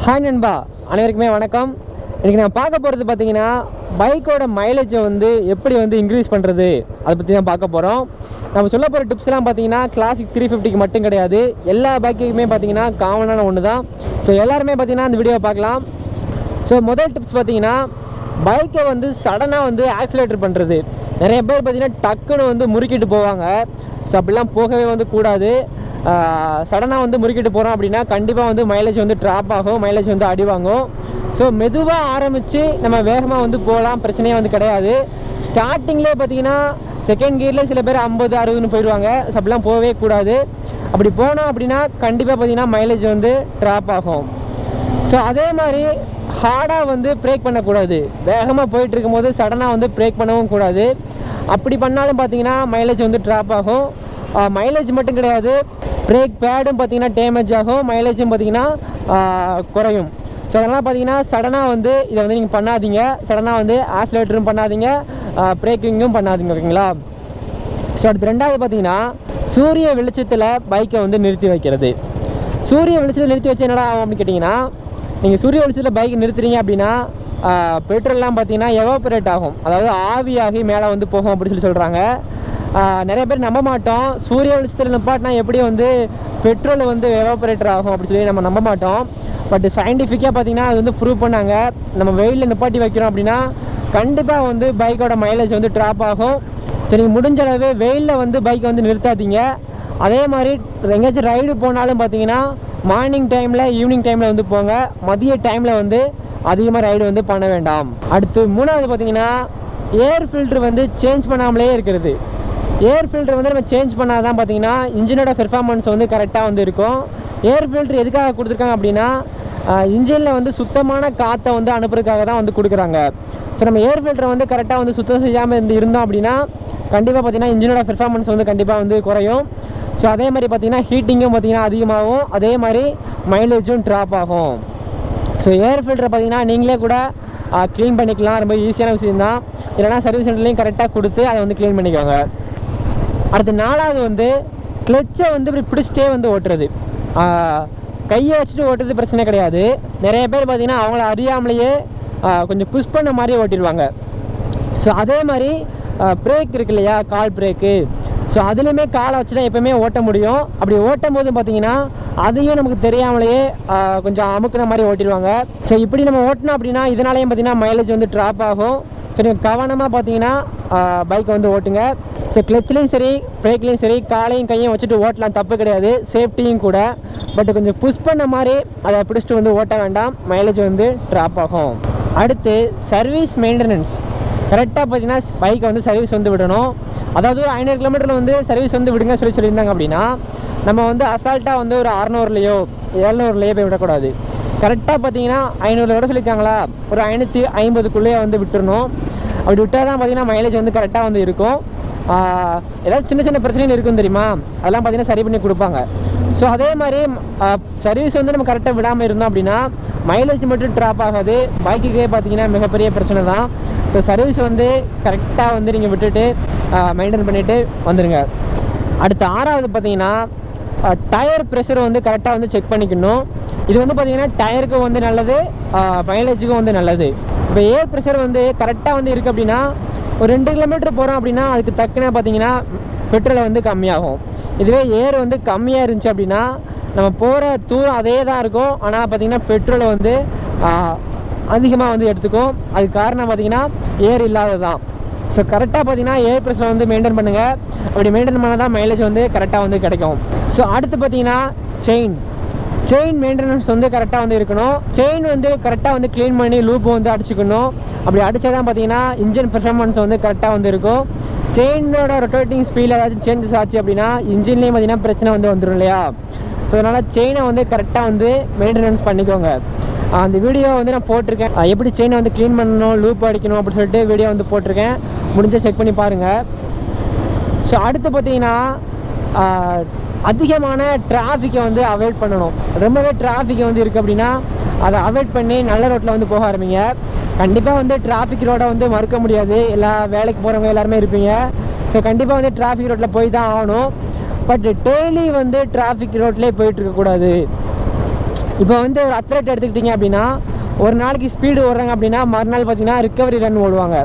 Hi நண்பா, அனைவருக்குமே வணக்கம். இன்றைக்கி நான் பார்க்க போகிறது பார்த்தீங்கன்னா பைக்கோட மைலேஜை எப்படி இன்க்ரீஸ் பண்ணுறது அதை பற்றி தான் பார்க்க போகிறோம். நம்ம சொல்ல போகிற டிப்ஸ்லாம் பார்த்தீங்கன்னா கிளாசிக் 350க்கு மட்டும் கிடையாது, எல்லா பைக்குக்குமே பார்த்தீங்கன்னா காமனான ஒன்று தான். ஸோ எல்லாருமே பார்த்தீங்கன்னா அந்த வீடியோவை பார்க்கலாம். ஸோ முதல் டிப்ஸ் பார்த்தீங்கன்னா பைக்கை சடனாக ஆக்சிலேட்டர் பண்ணுறது. நிறைய பேர் பார்த்தீங்கன்னா டக்குன்னு முறுக்கிட்டு போவாங்க. ஸோ அப்படிலாம் போகவே கூடாது. சடனாக முறுக்கிட்டு போகிறோம் அப்படின்னா கண்டிப்பாக மைலேஜ் ட்ராப் ஆகும், மைலேஜ் அடி வாங்கும். ஸோ மெதுவாக ஆரம்பித்து நம்ம வேகமாக போகலாம், பிரச்சனையே கிடையாது. ஸ்டார்டிங்லேயே பார்த்தீங்கன்னா செகண்ட் கியரில் சில பேர் 50-60ன்னு போயிடுவாங்க. ஸோ அப்படிலாம் போகவே கூடாது. அப்படி போனோம் அப்படின்னா கண்டிப்பாக பார்த்தீங்கன்னா மைலேஜ் ட்ராப் ஆகும். ஸோ அதே மாதிரி ஹார்டாக பிரேக் பண்ணக்கூடாது. வேகமாக போயிட்டு இருக்கும்போது சடனாக பிரேக் பண்ணவும் கூடாது. அப்படி பண்ணாலும் பார்த்தீங்கன்னா மைலேஜ் ட்ராப் ஆகும். மைலேஜ் மட்டும் கிடையாது, பிரேக் பேடும் பார்த்தீங்கன்னா டேமேஜ் ஆகும், மைலேஜும் பார்த்தீங்கன்னா குறையும். ஸோ அதனால் பார்த்தீங்கன்னா சடனாக இதை நீங்கள் பண்ணாதீங்க. சடனாக ஆக்சிலேட்டரும் பண்ணாதீங்க, பிரேக்கிங்கும் பண்ணாதீங்க, ஓகேங்களா? ஸோ அடுத்து ரெண்டாவது பார்த்தீங்கன்னா சூரிய வெளிச்சத்தில் பைக்கை நிறுத்தி வைக்கிறது. சூரிய வெளிச்சத்தில் நிறுத்தி வச்சு என்னடா ஆகும் அப்படின்னு கேட்டிங்கன்னா, நீங்கள் சூரிய வெளிச்சத்தில் பைக்கை நிறுத்துறீங்க அப்படின்னா பெட்ரோல்லாம் பார்த்தீங்கன்னா எவாபரேட் ஆகும், அதாவது ஆவியாகி மேலே போகும் அப்படின்னு சொல்கிறாங்க. நிறைய பேர் நம்ப மாட்டோம். சூரிய வெளிச்சத்தில் நிப்பாட்டினா எப்படி பெட்ரோல் எவாபரேட்டர் ஆகும் அப்படின்னு சொல்லி நம்ம நம்ப மாட்டோம். பட் சயின்டிஃபிக்காக பார்த்தீங்கன்னா அது ப்ரூவ் பண்ணாங்க. நம்ம வெயிலில் நிப்பாட்டி வைக்கிறோம் அப்படின்னா கண்டிப்பாக பைக்கோட மைலேஜ் ட்ராப் ஆகும். ஸோ நீங்கள் முடிஞ்ச அளவு வெயிலில் பைக்கை நிறுத்தாதீங்க. அதே மாதிரி எங்கேயாச்சும் ரைடு போனாலும் பார்த்தீங்கன்னா மார்னிங் டைமில், ஈவினிங் டைமில் போங்க. மதிய டைமில் அதிகமாக ரைடு பண்ண வேண்டாம். அடுத்து மூணாவது பார்த்தீங்கன்னா ஏர் ஃபில்ட்ரு சேஞ்ச் பண்ணாமலே இருக்கிறது. ஏர் ஃபில்ட்ரு நம்ம சேஞ்ச் பண்ணால் தான் பார்த்தீங்கன்னா இன்ஜினோட பெர்ஃபார்மன்ஸ் கரெக்டாக இருக்கும். ஏர் ஃபில்ட்ரு எதுக்காக கொடுத்துருக்காங்க அப்படின்னா இன்ஜினில் சுத்தமான காற்றை அனுப்புறதுக்காக தான் கொடுக்குறாங்க. ஸோ நம்ம ஏர் ஃபில்ட்ரை கரெக்டாக சுத்தம் செய்யாமல் இருந்தோம் அப்படின்னா கண்டிப்பாக பார்த்தீங்கன்னா இன்ஜினோட பெர்ஃபார்மன்ஸ் கண்டிப்பாக குறையும். ஸோ அதே மாதிரி பார்த்தீங்கன்னா ஹீட்டிங்கும் பார்த்தீங்கன்னா அதிகமாகும், அதே மாதிரி மைலேஜும் ட்ராப் ஆகும். ஸோ ஏர் ஃபில்டரை பார்த்தீங்கன்னா நீங்களே கூட க்ளீன் பண்ணிக்கலாம், ரொம்ப ஈஸியான விஷயம் தான். இல்லைனா சர்வீஸ் சென்டர்லேயும் கரெக்டாக கொடுத்து அதை க்ளீன் பண்ணிக்கோங்க. அடுத்து நாலாவது கிளச்சை இப்படி பிடிச்சிட்டே ஓட்டுறது. கையை வச்சுட்டு ஓட்டுறது பிரச்சனை கிடையாது. நிறைய பேர் பார்த்தீங்கன்னா அவங்கள அறியாமலேயே கொஞ்சம் புஷ் பண்ண மாதிரியே ஓட்டிடுவாங்க. ஸோ அதே மாதிரி பிரேக் இருக்கு இல்லையா, கால் பிரேக்கு, ஸோ அதுலேயுமே காலை வச்சு தான் எப்போயுமே ஓட்ட முடியும். அப்படி ஓட்டும் போது பார்த்தீங்கன்னா அதையும் நமக்கு தெரியாமலேயே கொஞ்சம் அமுக்குன மாதிரி ஓட்டிடுவாங்க. ஸோ இப்படி நம்ம ஓட்டினோம் அப்படின்னா இதனாலேயும் பார்த்தீங்கன்னா மைலேஜ் ட்ராப் ஆகும். ஸோ நீங்கள் கவனமாக பார்த்தீங்கன்னா பைக்கை ஓட்டுங்க. ஸோ கிளச்லேயும் சரி, பிரேக்லேயும் சரி, காலையும் கையும் வச்சுட்டு ஓட்டலாம், தப்பு கிடையாது, சேஃப்டியும் கூட. பட் கொஞ்சம் புஷ் பண்ண மாதிரி அதை பிடிச்சிட்டு ஓட்ட வேண்டாம், மைலேஜ் ட்ராப் ஆகும். அடுத்து சர்வீஸ் மெயின்டெனன்ஸ். கரெக்டாக பார்த்தீங்கன்னா பைக்கை சர்வீஸ் விடணும். அதாவது 500 கிலோமீட்டரில் சர்வீஸ் விடுங்க சொல்லியிருந்தாங்க அப்படின்னா நம்ம அசால்ட்டாக ஒரு 600லையோ 700லையோ போய் விடக்கூடாது. கரெக்டாக பார்த்தீங்கன்னா 500 விட சொல்லியிருக்காங்களா, ஒரு 550க்குள்ளேயே விட்டுறணும். அப்படி விட்டால் தான் பார்த்தீங்கன்னா மைலேஜ் கரெக்டாக இருக்கும். ஏதாவது சின்ன சின்ன பிரச்சனைகள் இருக்கும் தெரியுமா, அதெல்லாம் பார்த்தீங்கன்னா சரி பண்ணி கொடுப்பாங்க. ஸோ அதே மாதிரி சர்வீஸ் நம்ம கரெக்டாக விடாமல் இருந்தோம் அப்படின்னா மைலேஜ் மட்டும் ட்ராப் ஆகாது, பைக்குக்கே பார்த்தீங்கன்னா மிகப்பெரிய பிரச்சனை தான். ஸோ சர்வீஸ் கரெக்டாக நீங்கள் விட்டுட்டு மெயின்டைன் பண்ணிவிட்டு வந்துடுங்க. அடுத்து ஆறாவது பார்த்தீங்கன்னா டயர் ப்ரெஷர் கரெக்டாக செக் பண்ணிக்கணும். இது பார்த்தீங்கன்னா டயருக்கு நல்லது, மைலேஜுக்கும் நல்லது. இப்போ ஏர் ப்ரெஷர் கரெக்டாக இருக்குது அப்படின்னா ஒரு 2 கிலோமீட்டர் போகிறோம் அப்படின்னா அதுக்கு தக்கன பார்த்தீங்கன்னா பெட்ரோல் கம்மியாகும். இதுவே ஏர் கம்மியாக இருந்துச்சு அப்படின்னா நம்ம போகிற தூரம் அதே தான் இருக்கும், ஆனால் பார்த்தீங்கன்னா பெட்ரோலை அதிகமாக எடுத்துக்கும். அதுக்கு காரணம் பார்த்தீங்கன்னா ஏர் இல்லாதது தான். ஸோ கரெக்டாக பார்த்தீங்கன்னா ஏர் ப்ரெஷர் மெயின்டைன் பண்ணுங்கள். அப்படி மெயின்டைன் பண்ணால் தான் மைலேஜ் கரெக்டாக கிடைக்கும். ஸோ அடுத்து பார்த்தீங்கன்னா செயின் மெயின்டெனன்ஸ் கரெக்டாக இருக்கணும். செயின் கரெக்டாக க்ளீன் பண்ணி லூப் அடிச்சுக்கணும். அப்படி அடித்தா தான் பார்த்தீங்கன்னா இன்ஜின் பெர்ஃபார்மன்ஸ் கரெக்டாக இருக்கும். செயினோட ரொட்டேட்டிங் ஸ்பீடில் ஏதாச்சும் சேஞ்சஸ் ஆச்சு அப்படின்னா இன்ஜின்லேயும் பார்த்தீங்கன்னா பிரச்சனை வந்துடும் இல்லையா. ஸோ அதனால் செயினை கரெக்டாக மெயின்டெனன்ஸ் பண்ணிக்கோங்க. அந்த வீடியோ நான் போட்டிருக்கேன், எப்படி செயினை க்ளீன் பண்ணணும், லூப் அடிக்கணும் அப்படின்னு சொல்லிட்டு வீடியோ போட்டிருக்கேன், முடிஞ்சால் செக் பண்ணி பாருங்கள். ஸோ அடுத்து பார்த்தீங்கன்னா அதிகமான டிராஃபிக்கை அவாய்ட் பண்ணணும். ரொம்பவே டிராஃபிக் இருக்குது அப்படின்னா அதை அவாய்ட் பண்ணி நல்ல ரோட்டில் போக ஆரம்பிங்க. கண்டிப்பாக டிராஃபிக் ரோடை மறுக்க முடியாது, எல்லா வேலைக்கு போகிறவங்க எல்லாருமே இருப்பீங்க. ஸோ கண்டிப்பாக டிராஃபிக் ரோட்டில் போய் தான் ஆகணும். பட் டெய்லி டிராஃபிக் ரோட்லேயே போயிட்டுருக்கக்கூடாது. இப்போ வந்து ஒரு அத்லெட் எடுத்துக்கிட்டிங்க அப்படின்னா ஒரு நாளைக்கு ஸ்பீடு ஓடுறாங்க அப்படின்னா மறுநாள் பார்த்தீங்கன்னா ரிக்கவரி ரன் ஓடுவாங்க.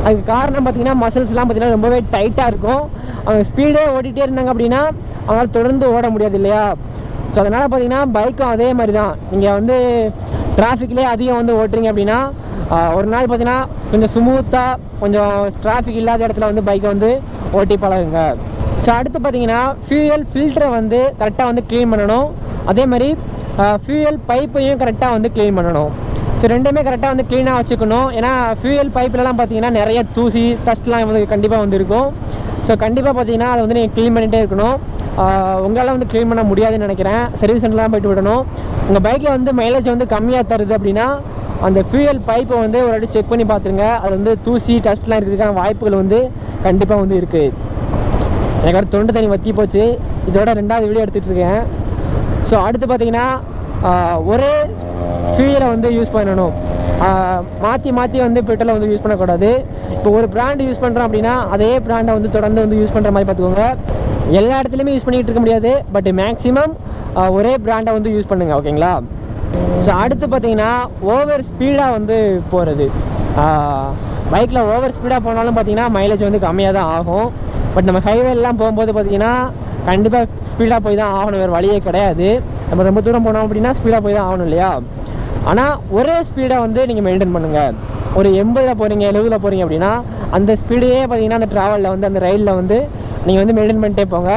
அதுக்கு காரணம் பார்த்தீங்கன்னா மசில்ஸ்லாம் பார்த்தீங்கன்னா ரொம்பவே டைட்டாக இருக்கும். அவங்க ஸ்பீடே ஓடிட்டே இருந்தாங்க அப்படின்னா அவங்களால தொடர்ந்து ஓட முடியாது இல்லையா? ஸோ அதனால் பார்த்தீங்கன்னா பைக்கும் அதே மாதிரி தான். நீங்கள் வந்து டிராஃபிக்லேயே அதிகம் வந்து ஓட்டுறீங்க அப்படின்னா ஒரு நாள் பார்த்தீங்கன்னா கொஞ்சம் ஸ்மூத்தாக கொஞ்சம் டிராஃபிக் இல்லாத இடத்துல வந்து பைக்கை வந்து ஓட்டி பழகுங்க. ஸோ அடுத்து பார்த்தீங்கன்னா ஃபியூயல் ஃபில்டரை வந்து கரெக்டாக வந்து க்ளீன் பண்ணணும். அதே மாதிரி ஃபியூயல் பைப்பையும் கரெக்டாக வந்து க்ளீன் பண்ணணும். ஸோ ரெண்டுமே கரெக்டாக வந்து க்ளீனாக வச்சுக்கணும். ஏன்னா ஃபியூயல் பைப்லலாம் பார்த்தீங்கன்னா நிறைய தூசி டஸ்ட்லாம் வந்து கண்டிப்பாக வந்து இருக்கும். ஸோ கண்டிப்பாக பார்த்தீங்கன்னா அதை வந்து நீங்கள் க்ளீன் பண்ணிகிட்டே இருக்கணும். உங்களால் வந்து க்ளீன் பண்ண முடியாதுன்னு நினைக்கிறேன். சர்வீஸ் சென்டர்லாம் போய்ட்டு விடணும். உங்கள் பைக்கில் வந்து மைலேஜ் வந்து கம்மியாக தருது அப்படின்னா அந்த ஃபியூயல் பைப்பை வந்து ஒரு வாட்டி செக் பண்ணி பார்த்துருங்க. அது வந்து தூசி டஸ்ட்லாம் இருக்கிறதுக்கான வாய்ப்புகள் வந்து கண்டிப்பாக வந்து இருக்குது. எனக்கு ஒரு தொண்டு தண்ணி வற்றி போச்சு. இதோட 2வது வீடியோ எடுத்துகிட்டு இருக்கேன். ஸோ அடுத்து பார்த்தீங்கன்னா ஒரே ஃபியூயலை வந்து யூஸ் பண்ணணும். மாற்றி மாற்றி வந்து பெட்ரோலை வந்து யூஸ் பண்ணக்கூடாது. இப்போ ஒரு பிராண்டு யூஸ் பண்ணுறோம் அப்படின்னா அதே பிராண்டை வந்து தொடர்ந்து வந்து யூஸ் பண்ணுற மாதிரி பார்த்துக்கோங்க. எல்லா இடத்துலையுமே யூஸ் பண்ணிகிட்டு இருக்க முடியாது. பட் மேக்ஸிமம் ஒரே பிராண்டை வந்து யூஸ் பண்ணுங்கள். ஓகேங்களா? ஸோ அடுத்து பார்த்தீங்கன்னா ஓவர் ஸ்பீடாக வந்து போகிறது. பைக்கில் ஓவர் ஸ்பீடாக போனாலும் பார்த்தீங்கன்னா மைலேஜ் வந்து கம்மியாக தான் ஆகும். பட் நம்ம ஹைவேலாம் போகும்போது பார்த்தீங்கன்னா கண்டிப்பாக ஸ்பீடாக போய் தான் ஆகணும். வேறு வழியே கிடையாது. நம்ம ரொம்ப தூரம் போனோம் அப்படின்னா ஸ்பீடாக போய் தான் ஆகணும் இல்லையா? ஆனால் ஒரே ஸ்பீடை வந்து நீங்கள் மெயின்டைன் பண்ணுங்கள். ஒரு 80 போகிறீங்க 70 போகிறீங்க அப்படின்னா அந்த ஸ்பீடையே பார்த்தீங்கன்னா அந்த ட்ராவலில் வந்து அந்த ரயிலில் வந்து நீங்கள் வந்து மெயின்டைன் பண்ணிட்டே போங்க.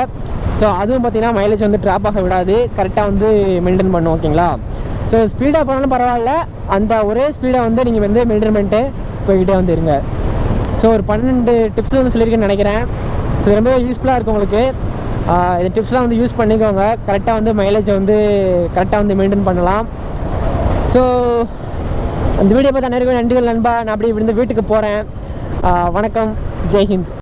ஸோ அதுவும் பார்த்தீங்கன்னா மைலேஜ் வந்து ட்ராப் ஆக விடாது. கரெக்டாக வந்து மெயின்டைன் பண்ணும். ஓகேங்களா? ஸோ ஸ்பீடாக போனாலும் பரவாயில்ல, அந்த ஒரே ஸ்பீடை வந்து நீங்கள் வந்து மெயின்டைன் பண்ணிட்டு போய்கிட்டே வந்து இருங்க. ஸோ ஒரு 12 டிப்ஸ் வந்து சொல்லியிருக்கேன்னு நினைக்கிறேன். ஸோ ரொம்ப யூஸ்ஃபுல்லாக இருக்கும் உங்களுக்கு. இந்த டிப்ஸ்லாம் வந்து யூஸ் பண்ணிக்கோங்க. கரெக்டாக வந்து மைலேஜை வந்து கரெக்டாக வந்து மெயின்டைன் பண்ணலாம். ஸோ அந்த வீடியோ பார்த்து அனைவருக்கும் நன்றிகள் நண்பா. நான் அப்படி இருந்து வீட்டுக்கு போகிறேன். வணக்கம். ஜெய்ஹிந்த்.